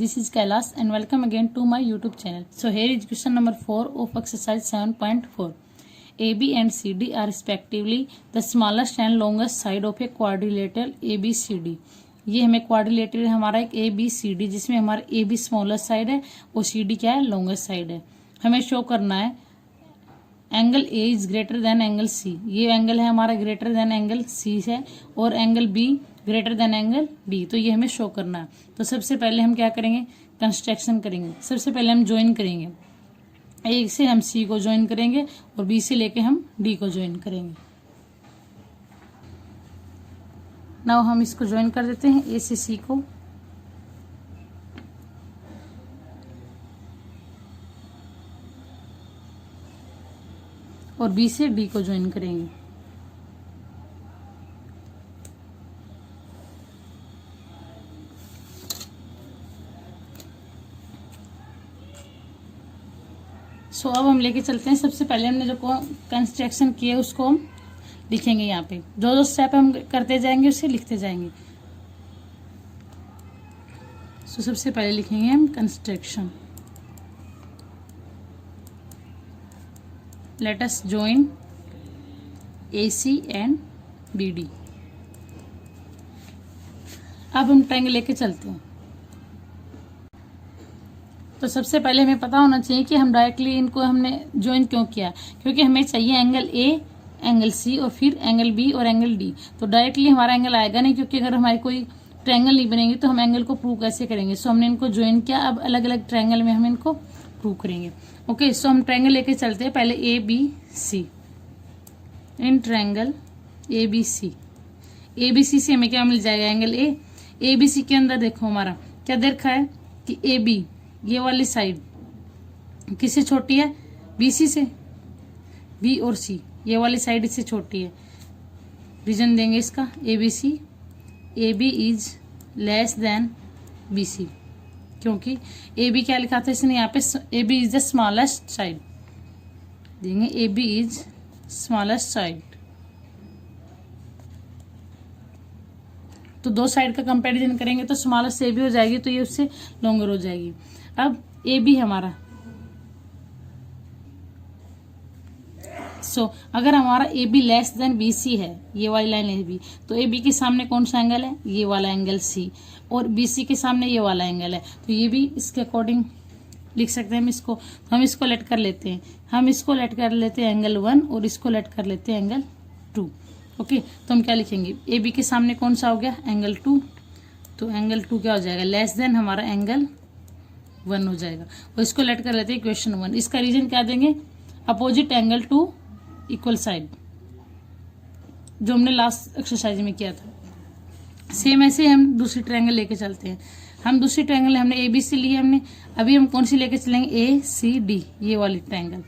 This is Kailash and welcome again to my YouTube channel. So here is question number 4 of exercise 7.4. AB and CD are respectively the smallest and longest side of a quadrilateral ABCD. ये हमें quadrilateral हमारा एक ABCD जिसमें हमारा AB smallest side है और CD क्या है, लॉन्गेस्ट साइड है. हमें शो करना है angle A is greater than angle C. ये एंगल है हमारा ग्रेटर देन एंगल C है और angle B greater than angle D. तो ये हमें शो करना है. तो सबसे पहले हम क्या करेंगे, कंस्ट्रक्शन करेंगे. सबसे पहले हम ज्वाइन करेंगे. A से हम C को ज्वाइन करेंगे और B से लेके हम D को ज्वाइन करेंगे. नाउ हम इसको ज्वाइन कर देते हैं A से C को. और B से D को ज्वाइन करेंगे. सो अब हम लेके चलते हैं. सबसे पहले हमने जो कंस्ट्रक्शन किया उसको हम लिखेंगे यहाँ पे. जो जो स्टेप हम करते जाएंगे उसे लिखते जाएंगे. सो सबसे पहले लिखेंगे हम construction. Let us join AC and BD. अब हम ट्रायंगल लेके चलते हैं. तो सबसे पहले हमें पता होना चाहिए कि हम डायरेक्टली इनको हमने ज्वाइन क्यों किया, क्योंकि हमें चाहिए एंगल A, एंगल C और फिर एंगल B और एंगल D. तो डायरेक्टली हमारा एंगल आएगा नहीं, क्योंकि अगर हमारी कोई ट्रायंगल नहीं बनेगी तो हम एंगल को प्रूव कैसे करेंगे. सो हमने इनको ज्वाइन किया. अब अलग अलग ट्रायंगल में हम इनको प्रूव करेंगे. ओके, सो हम ट्रायंगल लेके चलते हैं. पहले ABC. In triangle ABC, ABC से हमें क्या मिल जाएगा, एंगल A. ABC के अंदर देखो हमारा क्या दे रखा है कि AB ये वाली साइड किससे छोटी है, BC से. B और C ये वाली साइड इससे छोटी है. रीजन देंगे इसका ABC. AB is less then BC, क्योंकि AB क्या लिखा था इसने यहाँ पे, AB is the smallest side. देंगे AB इज स्मॉलेस्ट साइड. तो दो साइड का कंपैरिजन करेंगे तो स्मॉलेस्ट से AB हो जाएगी, तो ये उससे लॉन्गर हो जाएगी. अब AB हमारा अगर हमारा AB लेस देन BC है, ये वाली लाइन AB, तो AB के सामने कौन सा एंगल है, ये वाला एंगल C, और BC के सामने ये वाला एंगल है. तो ये भी इसके अकॉर्डिंग लिख सकते हैं हम इसको. तो हम इसको लेट कर लेते हैं. हम इसको लेट कर लेते हैं एंगल 1 और इसको लेट कर लेते हैं एंगल 2. ओके, तो हम क्या लिखेंगे, AB के सामने कौन सा हो गया, एंगल 2. तो एंगल 2 क्या हो जाएगा, लेस देन हमारा एंगल 1 हो जाएगा. और इसको लेट कर लेते हैं इक्वेशन 1. इसका रीजन क्या देंगे, opposite angle to equal side, जो हमने लास्ट एक्सरसाइज में किया था. सेम ऐसे हम दूसरी ट्रायंगल लेके चलते हैं. हम दूसरी ट्रायंगल हमने ABC ली है हमने. अभी हम कौन सी लेके चलेंगे, ACD, ये वाली ट्रायंगल.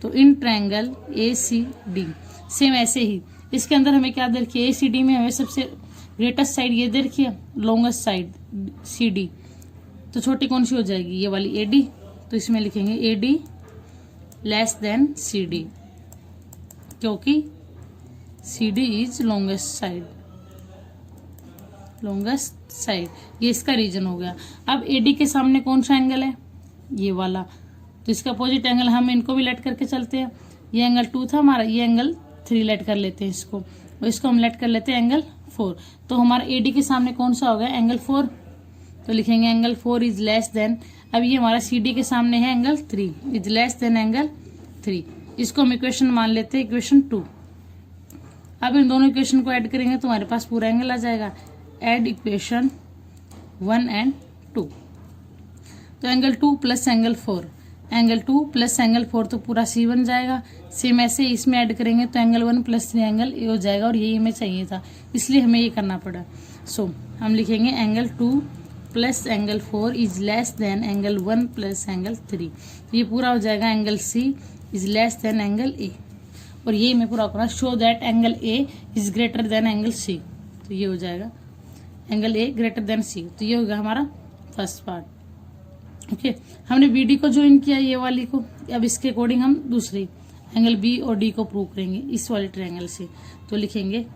तो इन ट्रायंगल ACD सेम ऐसे ही इसके अंदर हमें क्या दे रखी है, ACD में हमें सबसे ग्रेटेस्ट साइड ये दे रखी है, लॉन्गेस्ट साइड CD. तो छोटी कौन सी हो जाएगी, ये वाली AD. तो इसमें लिखेंगे AD लेस देन CD, क्योंकि CD is longest side. Longest side, ये इसका रीजन हो गया. अब AD के सामने कौन सा एंगल है, ये वाला. तो इसका अपोजिट एंगल हम इनको भी लेट करके चलते हैं. ये एंगल 2 था हमारा, ये एंगल 3 लेट कर लेते हैं इसको, और इसको हम लेट कर लेते हैं एंगल 4. तो हमारा AD के सामने कौन सा हो गया, एंगल 4. तो लिखेंगे एंगल 4 इज लेस देन. अब ये हमारा CD के सामने है angle 3 is less then angle 3. इसको हम इक्वेशन मान लेते हैं, इक्वेशन 2. अब इन दोनों इक्वेशन को ऐड करेंगे तो हमारे पास पूरा एंगल आ जाएगा. Add equation 1 and 2. तो angle 2 plus angle 4, angle 2 plus angle 4 तो पूरा C बन जाएगा. सेम ऐसे इसमें ऐड करेंगे तो एंगल 1 प्लस 3 एंगल A हो जाएगा, और यही हमें चाहिए था, इसलिए हमें ये करना पड़ा. सो हम लिखेंगे angle 2 plus angle 4 is less then angle 1 plus angle 3. तो ये पूरा हो जाएगा angle C is less then angle A, और ये मैं पूरा करना, show that angle A is greater than angle C. तो ये हो जाएगा angle A greater than C. तो ये होगा हमारा फर्स्ट पार्ट. ओके, हमने BD को ज्वाइन किया ये वाली को. अब इसके अकॉर्डिंग हम दूसरी एंगल B और D को प्रूव करेंगे इस वाले ट्रायंगल से. तो लिखेंगे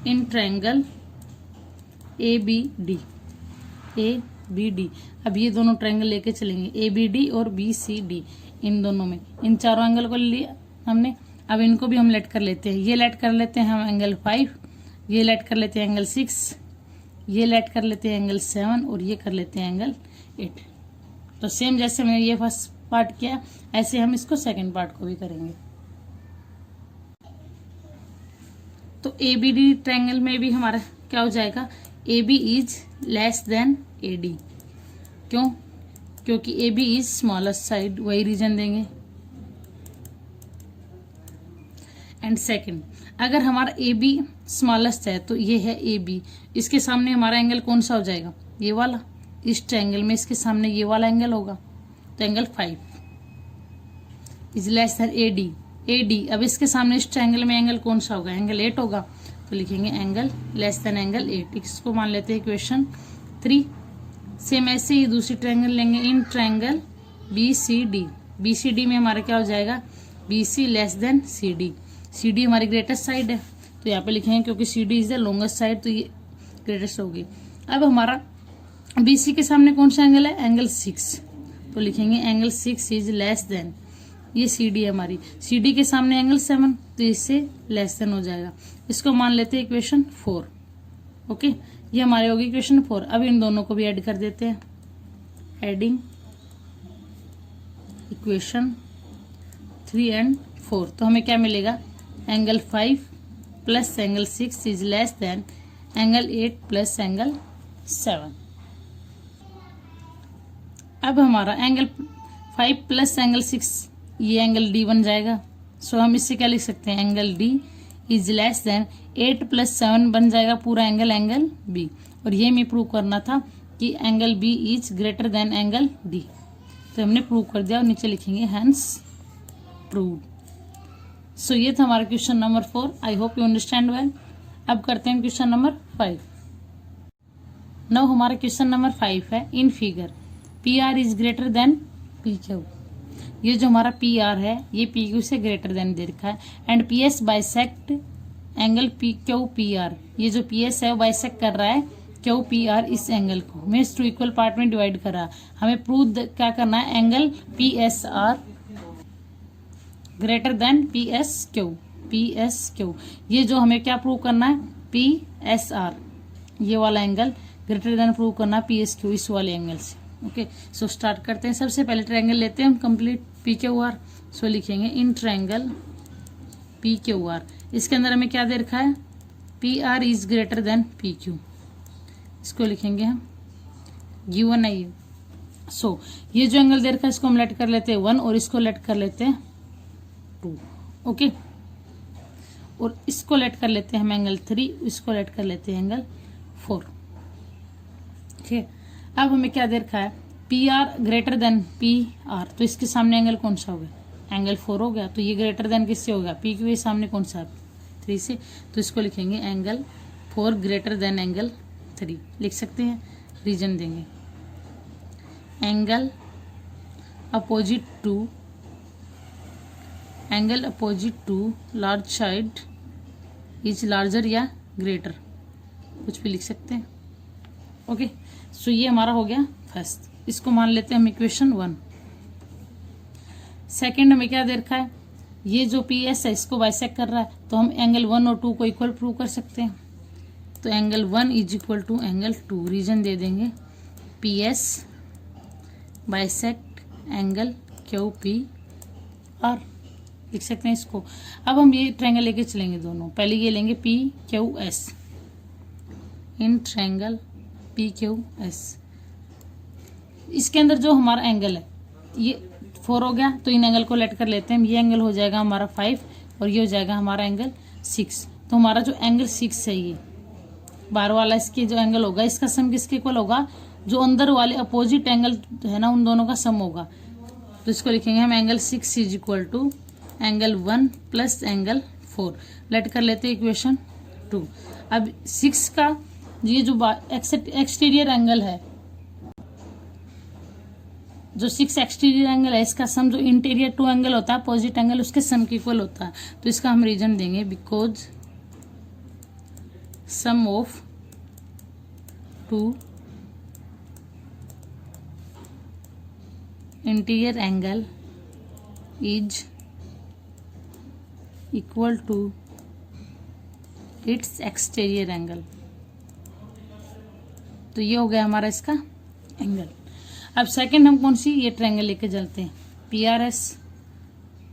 इन ट्रायंगल ABD। ABD, अब ये दोनों ट्रायंगल लेके चलेंगे, ABD और BCD, इन दोनों में, इन चारों एंगल को लिया हमने। अब इनको भी हम लेट कर लेते हैं, ये लेट कर लेते हैं हम एंगल 5, ये लेट कर लेते हैं एंगल 6, ये लेट कर लेते हैं एंगल 7 और ये कर लेते हैं एंगल 8। तो सेम जैसे मैंने ये फर्स्ट पार्ट किया ऐसे हम इसको सेकंड पार्ट को भी करेंगे। तो ABD ट्रायंगल में भी हमारा क्या हो जाएगा, AB is less then AD। क्यों? क्योंकि AB इज स्मॉलेस्ट साइड, वही रीजन देंगे। एंड सेकंड, अगर हमारा AB स्मॉलेस्ट है तो ये है AB, इसके सामने हमारा एंगल कौन सा हो जाएगा, ये वाला। इस ट्रायंगल में इसके सामने ये वाला एंगल होगा, तो angle 5 is less then AD। अब इसके सामने इस ट्रायंगल में एंगल कौन सा होगा, एंगल 8 होगा, तो लिखेंगे एंगल लेस देन एंगल 8। इसको मान लेते हैं इक्वेशन 3। सेम ऐसे ही दूसरी ट्रायंगल लेंगे, इन ट्रायंगल BCD में हमारा क्या हो जाएगा, BC less than CD। CD हमारी ग्रेटेस्ट साइड है, तो यहाँ पे लिखेंगे क्योंकि CD is the longest side, तो ये ग्रेटेस्ट होगी। अब हमारा BC के सामने कौन सा एंगल है, एंगल 6, तो लिखेंगे एंगल 6 इज लेस देन, ये CD है हमारी, CD के सामने एंगल 7, तो इससे लेस देन हो जाएगा। इसको मान लेते हैं इक्वेशन 4। ओके, ये हमारे होगी इक्वेशन 4। अब इन दोनों को भी ऐड कर देते हैं, एडिंग इक्वेशन 3 एंड 4, तो हमें क्या मिलेगा, angle 5 plus angle 6 is less then angle 8 plus angle 7। अब हमारा एंगल 5 प्लस एंगल 6, ये एंगल D बन जाएगा। सो हम इससे क्या लिख सकते हैं, angle D is less then 8 plus 7 बन जाएगा पूरा एंगल B। और ये हमें प्रूव करना था कि angle B is greater than angle D, तो हमने प्रूव कर दिया और नीचे लिखेंगे हैंस प्रूव्ड। सो ये था हमारा question number 4। I hope you understand well. अब करते हैं क्वेश्चन नंबर 5। नाउ हमारा क्वेश्चन नंबर 5 है, in figure PR is greater than PQ। ये जो हमारा PR है ये PQ से ग्रेटर देन दे रखा है, and PS bisect angle QPR। ये जो PS है वो बाइसेक्ट कर रहा है QPR इस एंगल को, मीन्स 2 इक्वल पार्ट में डिवाइड कर रहा है। हमें प्रूव क्या करना है, angle PSR greater than PSQ। ये जो हमें क्या प्रूव करना है, PSR ये वाला एंगल ग्रेटर देन प्रूव करना है PSQ इस वाले एंगल से। ओके, सो स्टार्ट करते हैं। सबसे पहले ट्रायंगल लेते हैं हम कंप्लीट PQR। सो लिखेंगे इन ट्रायंगल PQR, इसके अंदर हमें क्या दे रखा है, PR is greater than PQ। इसको लिखेंगे हम, गिवन है ये। सो ये जो एंगल दे रखा है इसको हम लेट कर लेते हैं 1 और इसको लेट कर लेते हैं 2। ओके, और इसको लेट कर लेते हैं हम एंगल 3, इसको लेट कर लेते हैं एंगल 4। ठीक है, अब हमें क्या दे रखा है, PR ग्रेटर देन PR, तो इसके सामने एंगल कौन सा हो गया, एंगल 4 हो गया। तो ये ग्रेटर देन किससे होगा, PQ के सामने कौन सा है, 3 से, तो इसको लिखेंगे एंगल 4 ग्रेटर देन एंगल 3 लिख सकते हैं। रीजन देंगे, angle opposite to large side is larger या ग्रेटर, कुछ भी लिख सकते हैं। ओके, सो ये हमारा हो गया फर्स्ट, इसको मान लेते हैं हम इक्वेशन 1। सेकेंड हमें क्या दे रखा है, ये जो PS है इसको बाइसेक्ट कर रहा है, तो हम एंगल 1 और 2 को इक्वल प्रूव कर सकते हैं। तो angle 1 is equal to angle 2, reason दे देंगे PS बाइसेक्ट एंगल QPR लिख सकते हैं इसको। अब हम ये ट्रायंगल लेके चलेंगे दोनों, पहले ये लेंगे PQS, इन ट्रायंगल PQS। इसके अंदर जो हमारा एंगल है ये 4 हो गया, तो इन एंगल को लेट कर लेते हैं। ये एंगल हो जाएगा हमारा 5 और ये हो जाएगा हमारा एंगल 6। तो हमारा जो एंगल 6 है ये बाहर वाला, इसके जो एंगल होगा इसका सम किसके इक्वल होगा, जो अंदर वाले अपोजिट एंगल है ना उन दोनों का सम होगा। तो इसको लिखेंगे हम angle 6 is equal to angle 1 plus angle 4। Let कर लेते हैं इक्वेशन 2। अब 6 का ये जो एक्सटीरियर एंगल है, जो 6 एक्सटीरियर एंगल है इसका सम जो इंटीरियर 2 एंगल होता है अपोजिट एंगल उसके सम के इक्वल होता है। तो इसका हम रीजन देंगे because sum of two interior angle is equal to its exterior angle. तो ये हो गया हमारा इसका एंगल। अब सेकंड हम कौन सी, ये ट्रायंगल लेके चलते हैं, P R S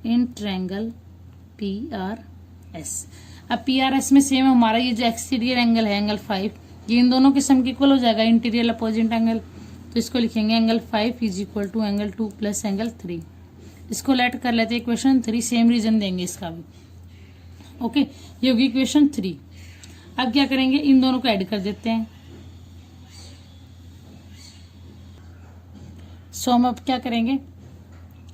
in triangle P R S. अब पी आर एस में सेम हमारा ये जो एक्सटीरियर एंगल है एंगल 5, ये इन दोनों के सम के इक्वल हो जाएगा, इंटीरियर अपोजिट एंगल। तो इसको लिखेंगे angle 5 is equal to angle 2 plus angle 3। इसको लेट कर लेते हैं इक्वेशन 3, सेम रीजन देंगे इसका भी। ओके, ये होगी इक्वेशन 3। अब क्या करेंगे, इन दोनों को ऐड कर देते हैं। सो हम अब क्या करेंगे,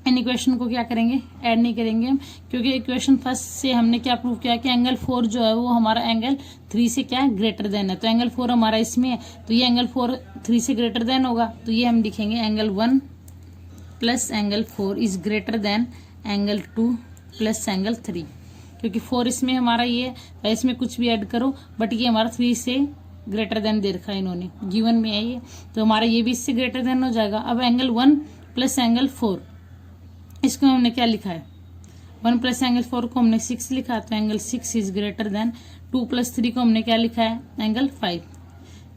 इन इक्वेशन को क्या करेंगे, ऐड नहीं करेंगे हम, क्योंकि इक्वेशन फर्स्ट से हमने क्या प्रूव किया कि एंगल 4 जो है वो हमारा एंगल 3 से क्या है, ग्रेटर देन है। तो एंगल 4 हमारा इसमें है, तो ये एंगल 4 3 से ग्रेटर देन होगा। तो ये हम लिखेंगे angle 1 plus angle 4 is greater than angle 2 plus angle 3, क्योंकि 4 इसमें हमारा ये है, इसमें कुछ भी ऐड करो, बट ये हमारा 3 से ग्रेटर देन दे रखा है इन्होंने, गिवन में है ये, तो हमारा ये भी इससे ग्रेटर देन हो जाएगा। अब एंगल 1 प्लस एंगल 4, इसको हमने क्या लिखा है, 1 प्लस एंगल 4 को हमने 6 लिखा, तो angle 6 is greater than 2 plus 3 को हमने क्या लिखा है, angle 5।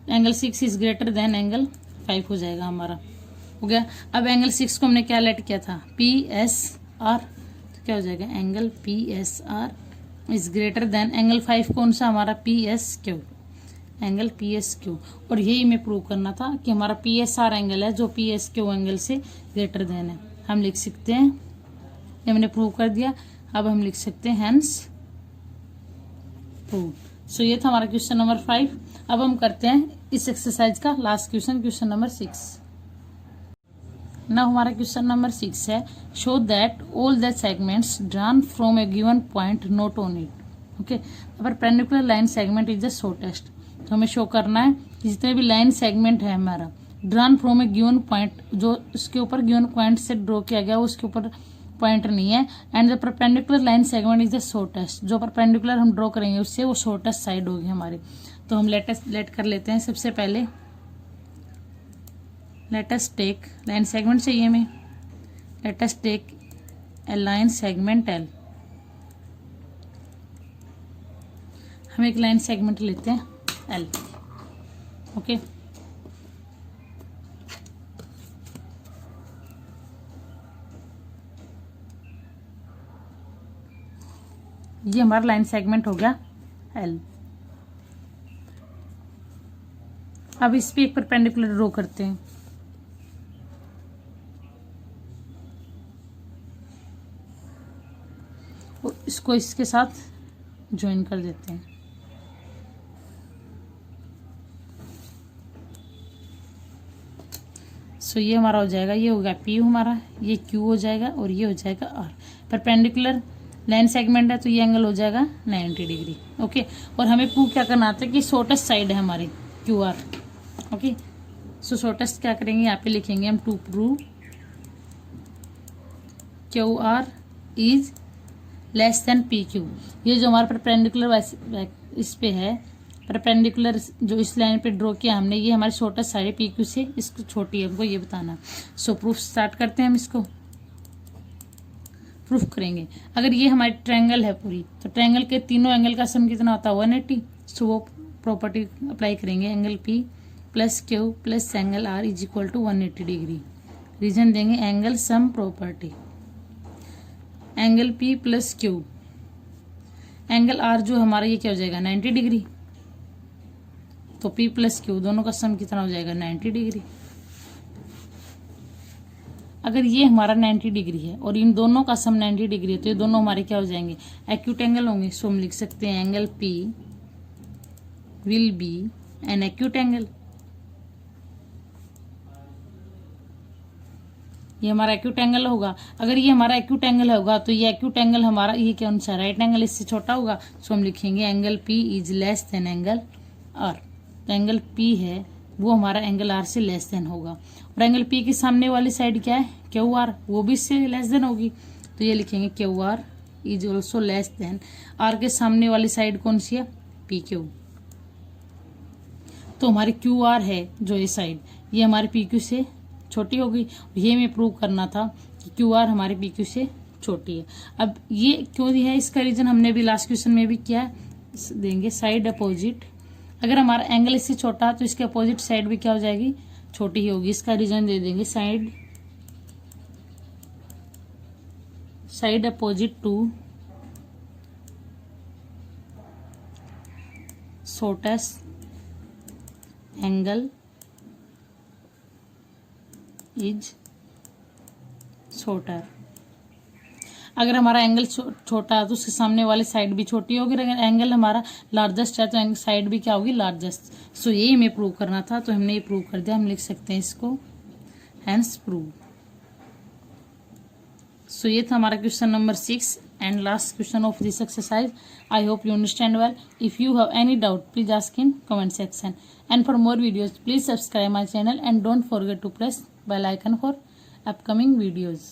Angle 6 is greater than angle 5 हो जाएगा हमारा, हो गया। अब एंगल 6 को हमने क्या लेट किया था, पी एस आर, तो क्या हो जाएगा, angle P S R is greater than angle 5 कौन सा हमारा, P S Q, angle P S Q. और यही हमें प्रूव करना था कि हमारा पी एस आर एंगल है जो पी एस क्यू एंगल से ग्रेटर देन है। हम लिख सकते हैं, ये हमने प्रूव कर दिया। अब हम लिख सकते हैं हैंस प्रूव। सो ये था हमारा क्वेश्चन नंबर 5। अब हम करते हैं इस एक्सरसाइज का लास्ट क्वेश्चन, क्वेश्चन नंबर 6। ना हमारा क्वेश्चन नंबर 6 है, show that all the segments drawn from A given point note on it. Okay, perpendicular line segment is the shortest. तो हमें शो करना है कि जितने भी लाइन सेगमेंट है हमारा drawn from A given point, जो उसके ऊपर गिवन पॉइंट से ड्रॉ किया गया उसके ऊपर पॉइंट नहीं है, and the perpendicular line segment is the shortest. जो परपेंडिकुलर हम ड्रॉ करेंगे उससे वो शॉर्टेस्ट साइड होगी हमारी। तो हम लेट कर लेते हैं। सबसे पहले let us take, line segment चाहिए हमें, let us take a line segment L. हम एक लाइन सेगमेंट लेते हैं एल। ओके, ये हमारा लाइन सेगमेंट हो गया एल। अब इस पे एक परपेंडिकुलर ड्रॉ करते हैं। और इसको इसके साथ ज्वाइन कर देते हैं। सो ये हमारा हो जाएगा, ये हो गया पी हमारा, ये क्यू हो जाएगा और ये हो जाएगा आर। परपेंडिकुलर लाइन सेगमेंट है तो ये एंगल हो जाएगा 90 डिग्री। ओके, और हमें प्रूव क्या करना आता है कि शॉर्टेस्ट साइड है हमारी Q R. Okay, so shortest क्या करेंगे, यहाँ पे लिखेंगे हम to prove Q R is less than P Q. ये जो हमारा परपेंडिकुलर इस पे है, परपेंडिकुलर जो इस लाइन पे ड्रॉ किया हमने, ये हमारी शॉर्टेस्ट साइड है पी क्यू से, इसको छोटी है, हमको ये बताना। सो प्रूफ स्टार्ट करते हैं। हम इसको प्रूफ करेंगे। अगर ये हमारी ट्रायंगल है पूरी, तो ट्रायंगल के तीनों एंगल का सम कितना होता है, 180। सो वो प्रॉपर्टी अप्लाई करेंगे, angle P plus Q plus angle R is equal to 180 degree. Reason देंगे angle sum property, angle P plus Q, angle R जो हमारा ये क्या हो जाएगा 90 डिग्री। तो P प्लस क्यू दोनों का सम कितना हो जाएगा 90 डिग्री। अगर ये हमारा 90 डिग्री है और इन दोनों का सम 90 डिग्री है तो ये दोनों हमारे क्या हो जाएंगे, एक्यूट एंगल होंगे। सो हम लिख सकते हैं angle P will be an acute angle. ये हमारा एक्यूट एंगल होगा। अगर ये हमारा एक्यूट एंगल होगा तो ये एक्यूट एंगल हमारा ये क्या सा राइट एंगल इससे छोटा होगा। सो हम लिखेंगे angle P is less then angle R। तो एंगल P है वो हमारा एंगल R से लेस देन होगा। और एंगल P के सामने वाली साइड क्या है, QR, वो भी इससे लेस देन होगी। तो ये लिखेंगे QR is also less than, R के सामने वाली साइड कौन सी है, PQ। तो हमारी क्यू आर है जो ये साइड, ये हमारे पी क्यू से छोटी होगी। ये हमें प्रूव करना था कि क्यू आर हमारे पी क्यू से छोटी है। अब ये क्यों दिया है, इसका रीजन हमने भी लास्ट क्वेश्चन में भी किया देंगे, साइड अपोजिट। अगर हमारा एंगल इससे छोटा है तो इसके अपोजिट साइड भी क्या हो जाएगी, छोटी ही होगी। इसका रीजन दे देंगे side opposite to shortest angle is shorter. अगर हमारा एंगल छोटा है तो उसके सामने वाली साइड भी छोटी होगी। अगर एंगल हमारा लार्जेस्ट है तो साइड भी क्या होगी, लार्जेस्ट। सो ये हमें प्रूव करना था, तो हमने ये प्रूव कर दिया। हम लिख सकते हैं इसको हेंस प्रूव। सो ये था हमारा question number 6 and last question of this exercise. I hope you understand well. If you have any doubt please ask in comment section, and for more videos please subscribe my channel and don't forget to press bell icon for upcoming videos.